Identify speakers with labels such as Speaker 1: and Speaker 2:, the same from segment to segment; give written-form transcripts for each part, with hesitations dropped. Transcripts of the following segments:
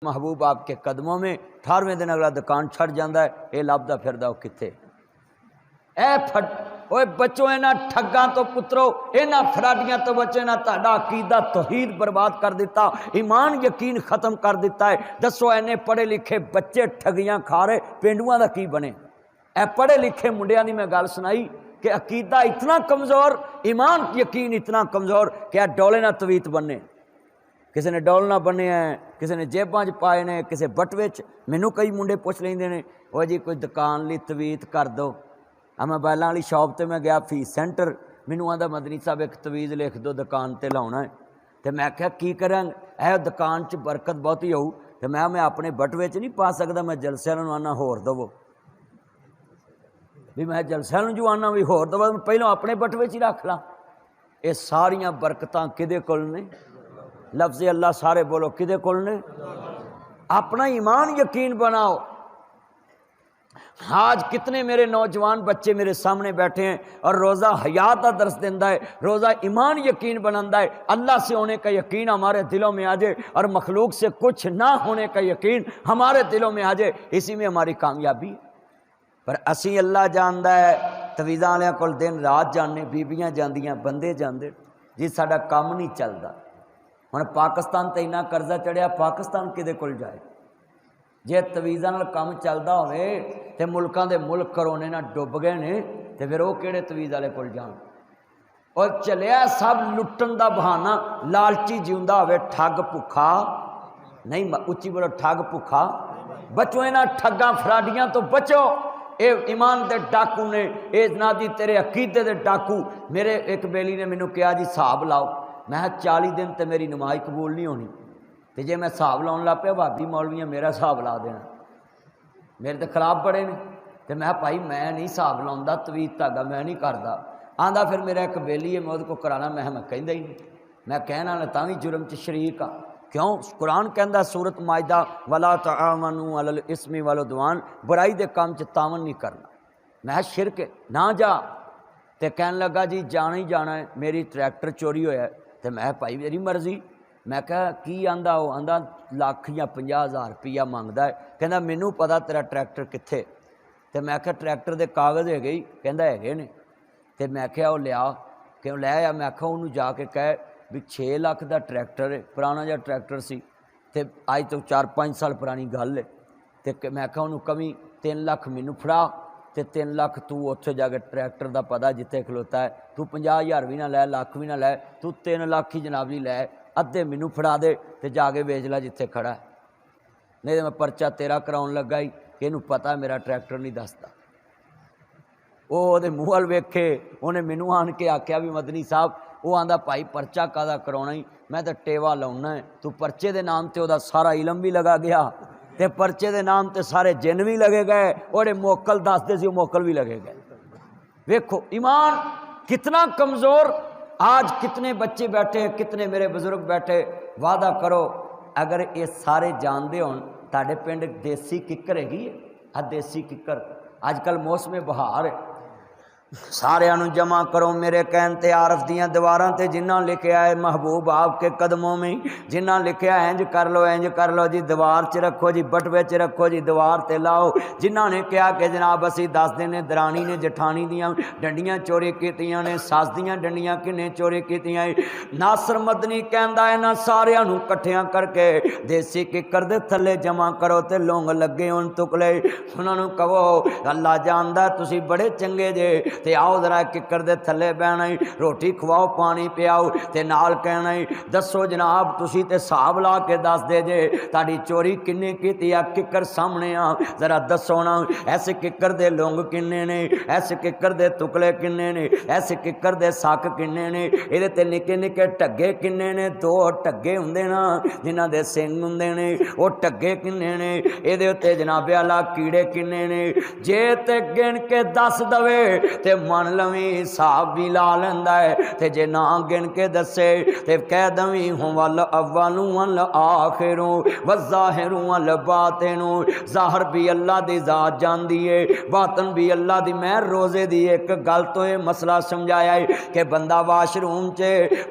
Speaker 1: محبوب آپ کے قدموں میں 18ویں دن اگلا دکان چھڑ جاندہ ہے، اے لابدہ پھردہ کتے اے پھٹ اوے بچوں اینا ٹھگاں تو پترو اینا فراڈیاں تو بچوں اینا تہاڈا عقیدہ توحید برباد کر دیتا، ایمان یقین ختم کر دیتا ہے۔ دسو اینے پڑھے لکھے بچے ٹھگیاں کھا رہے پینڈواں دا کی بنے؟ اے پڑھے لکھے منڈیاں دی میں گل سنائی کہ عقیدہ اتنا کمزور، ایمان یقین اتنا کمزور کہ ڈولے نہ تویت بننے، کسی نے ڈول نہ بنے ہیں، کسی نے جیباں چ پائے نے، کسی بٹوے چ۔ مینوں کئی منڈے پوچھ لیندے نے او جی کوئی دکان لی تویت کر دو، موبائلاں والی شاپ تے میں گیا فی سینٹر، مینوں آندا مدنی صاحب ایک تویز لکھ دو دکان تے لاؤنا ہے، تے میں کہا کی کراں اے دکان چ برکت بہتی ہوؤ، تے میں اپنے بٹوے چ نہیں پا سکدا، میں جلسے نوں آنا ہور دو بھی، میں جلسے نوں جو آنا بھی ہور دو، پہلوں اپنے بٹوے چ رکھ لاں۔ اے ساریاں برکتاں کدے کول نے؟ لفظ اللہ سارے بولو کدے کول نے؟ اپنا ایمان یقین بناؤ۔ آج کتنے میرے نوجوان بچے میرے سامنے بیٹھے ہیں اور روزہ حیات کا درس دینا ہے، روزہ ایمان یقین بنانا ہے، اللہ سے ہونے کا یقین ہمارے دلوں میں آ جائے اور مخلوق سے کچھ نہ ہونے کا یقین ہمارے دلوں میں آ جائے، اسی میں ہماری کامیابی۔ پر اسی اللہ جاندا ہے، تویزاں والے کول دن رات جانے، بیبیاں جاندیاں، بندے جاندے، جی ساڈا کام نہیں چلدا۔ ہن پاکستان تے اتنا قرضہ چڑھیا، پاکستان کدے کول جائے؟ جے تویزاں نال کام چلدا ہوئے تے ملکاں دے ملک کرونے نہ ڈب گئے نے، تے پھر وہ کہڑے تویز والے کول جان؟ اور چلیا سب لٹن دا بہانہ، لالچی جیوندا ہوئے ٹھگ بھکھا نہیں، اچھی بولو ٹھگ بھکھا۔ بچو انہاں ٹھگاں فراڈیاں تو بچو، اے ایمان دے ڈاکو نے، اے جنابی تیرے عقیدے دے ڈاکو۔ میرے ایک بیلی نے مینوں کہا جی حساب لاؤ، میں 40 دن تے میری نماز قبول نہیں ہونی، تے جے میں حساب لاؤن لگ پیا بھابی مولویاں میرا حساب لا دینا، میرے تے خلاف بڑے نے، تے میں بھائی میں نہیں حساب لاؤندا، تویز تاگا میں نہیں کردا۔ آندا پھر میرا ایک بیلی ہے میں وہ کو کرانا، میں کہندا ہی نہیں، میں کہنا نہ تاں وی جرم چ شریک آ۔ کیوں؟ قرآن کہندا سورۃ مائدہ ولا تعاونوا علی الاسم والعدوان، برائی دے کام چ تعاون نہیں کرنا، میں شرک ہے نہ جا۔ تے کہن لگا جی جانا ہی جانا ہے، میری ٹریکٹر چوری ہویا ہے، تے میں بھائی میری مرضی۔ میں کہا کی آندا؟ وہ آندا لاکھ یا 50,000 روپیہ مانگدا ہے، کہندا مینوں پتا تیرا ٹریکٹر کتھے؟ تے میں کہا ٹریکٹر دے کاغذ ہے گئی؟ کہندا ہے نے۔ تے میں کہا وہ لیا، کہ لے آیا، میں کہا انہوں جا کے کہے بھی 6 لاکھ دا ٹریکٹر ہے، پرانا جا ٹریکٹر سی، تے آج تو 4-5 سال پرانی گل ہے، تے میں کہا انہوں کمی 3 لاکھ مینوں پھڑا، تے 3 لاکھ تو اتھے جا کے ٹریکٹر دا پتا جتے کھلوتا ہے، تو 50,000 بھی نہ لے، لاکھ بھی نہ لے، تو 3 لاکھ ہی جناب جی لے، ادھے مینوں پھڑا دے تے جا کے بیچ لا جتے کھڑا ہے، نہیں تے میں پرچہ تیرا کراؤن لگا ہی کہ انہوں پتا میرا ٹریکٹر نہیں دستا۔ وہ دے منہ ول ویکھے، انہیں مینوں آن کے آکھیا بھی مدنی صاحب، وہ آندا بھائی پرچہ کادا کراؤنا ہی، میں تے ٹیوا لاؤنا ہے، تو پرچے دے نام تے دا سارا علم بھی لگا گیا، تے پرچے دے نام تے سارے جن بھی لگے گئے، اور موکل دس دے سی موکل بھی لگے گئے۔ ویکھو ایمان کتنا کمزور۔ آج کتنے بچے بیٹھے، کتنے میرے بزرگ بیٹھے، وعدہ کرو اگر یہ سارے جاندے ہون تاڑے پنڈ دیسی ککر ہے گی ہے، دیسی ککر آج کل موسم بہار ہے، سارے انو جمع کرو میرے کہن تے عارف دیاں دیواراں تے جنہ لکھیا ہے محبوب آپ کے قدموں میں، جنہ لکھیا ہے انج کر لو جی، دیوار چ رکھو جی، بٹوے چ رکھو جی، دیوار تے لاؤ۔ جنہ نے کہا کہ جناب اسی دس دن درانی نے جٹھانی دیاں ڈنڈیاں چوری کیتیاں نے، ساس دیاں ڈنڈیاں کنے چوری کیتیاں، ناصر مدنی کہندا ہے نا سارے انو کٹھیاں کر کے دیسی ککر دے تھلے جمع کرو تے لونگ لگے ان تکلے، انہاں نو کہو اللہ جاندا تسی بڑے چنگے جے، تے آؤ ذرا ککر دے تھلے بہنا، روٹی کھواؤ پانی پیاؤ، تے نال کہنا دسو جناب تسی تے حساب لا کے دس دے جے تاڑی چوری کنے کیتی آ، ککر سامنے آ ذرا دسو نا، ایسے ککر دے لونگ کنے نے، ایسے ککر دے ٹکڑے کنے نے، ایسے ککر دے ساک کنے نے، ایدے تے نکے نکے ٹگے کنے نے، 2 ٹگے ہوندے نا جنہ دے سنگ ہوندے نے، او ٹگے کنے نے، ایدے تے جناب اللہ کیڑے کنے نے، جے تے گن کے دس دوے تے من لویں حساب بھی لا لیندا ہے تے جے نہ گن کے دسے تے کہہ دویں ہوں ول اول والآخر والظاہر والباطن ظاہر بھی اللہ دی ذات جاندی ہے باطن بھی اللہ دی میں روزے دی ایک گل تو یہ مسئلہ سمجھایا ہے کہ بندہ واش روم چ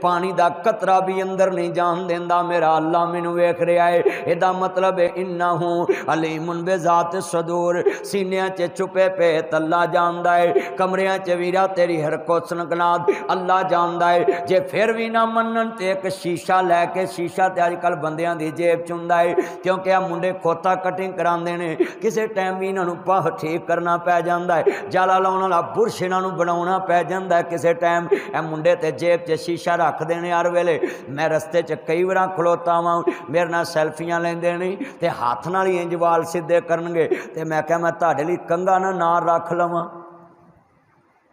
Speaker 1: پانی دا قطرہ بھی اندر نہیں جان دیندا میرا اللہ مینوں ویکھ رہا ہے ادا مطلب ہے انہو علیم بذات الصدور سینیاں چ چھپے پے اللہ جاندا ہے کمریاں چ ویرا تیری ہر کو سنکنات اللہ جاندا ہے جے پھر بھی نہ منن تے ایک شیشہ لے کے شیشہ تے اج کل بندیاں دی جیب چ ہوندا ہے کیونکہ آ منڈے کھوتا کٹنگ کراندے نے کسے ٹائم بھی انہاں نوں پاہ ٹھیک کرنا پی جاندا ہے جالا لاؤن والا برش انہاں نوں بناونا پی جاندا ہے کسے ٹائم اے منڈے تے جیب چ شیشہ رکھ دینے ہر ویلے میں رستے چ کئی وراں کھلوتا واں میرے نال سیلفیاں لیندے نہیں تے ہاتھ نال ہی انج وال سیدھے کرنگے تے میں کہا میں تہاڈے لئی کنگا نہ رکھ لواں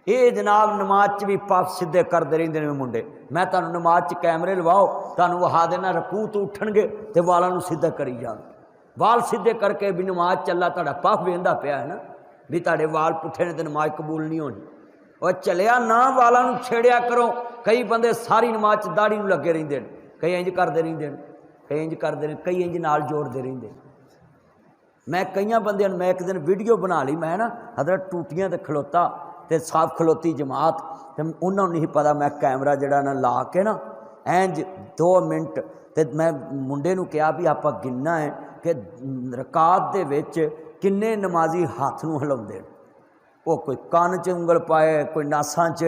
Speaker 1: یہ جناب نماز چ بھی پاپ سیدھے کرتے رہتے ہیں منڈے میں تمہیں نماز چ کیمرے لواؤ تمہیں وہا دینا رکوع تو اٹھن گے تو والاں نوں سیدھا کری جان وال سیدھے کر کے بھی نماز چ اللہ تہاڈا پاپ ویندا پیا ہے نا بھی تہاڈے وال پٹھے نے تو نماز قبول نہیں ہونی اور چلیا نہ والاں نوں چھیڑیا کرو کئی بندے ساری نماز چ داڑھی نوں لگے رہندے نے کئی انج کرتے رہندے نے کئی انج کرتے ہیں کئی انج نال جوڑتے رہندے میں کئی بندے میں ایک دن ویڈیو بنا لی میں نا حضرت ٹوٹیاں تے کھلوتا تے صاف کھلوتی جماعت تے انہوں نہیں پتا میں کیمرہ جڑا نا لا کے نا اینج 2 منٹ تے میں منڈے نوں کہا بھی آپا گننا ہے کہ رکعت دے وچ کنے نمازی ہاتھ نوں ہلاوندے وہ کوئی کان چ انگل پائے کوئی ناساں چ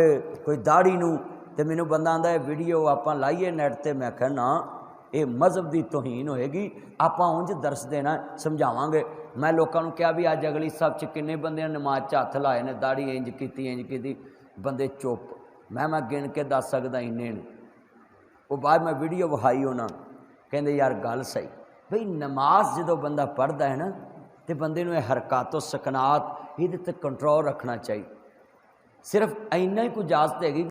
Speaker 1: کوئی داڑھی نوں تے مینوں بندہ آندا ہے ویڈیو آپاں لائیے نیٹ تے میں کہا نا یہ مذہب دی توہین ہوئے گی آپاں اونج درس دینا سمجھاواں گے میں لوکاں نوں کہا بھی اج اگلی سب چ کنے بندے نماز چ ہاتھ لائے نے داڑھی انج کیتی بندے چپ میں گن کے دس سکدا اننے نے وہ بعد میں ویڈیو وہائی ہونا کہندے یار گل صحیح بھئی نماز جدوں بندہ پڑھدا ہے نا تے بندے نوں حرکات و سکنات یہ تے کنٹرول رکھنا چاہیے صرف اینا ہی کوئی اجازت ہے گی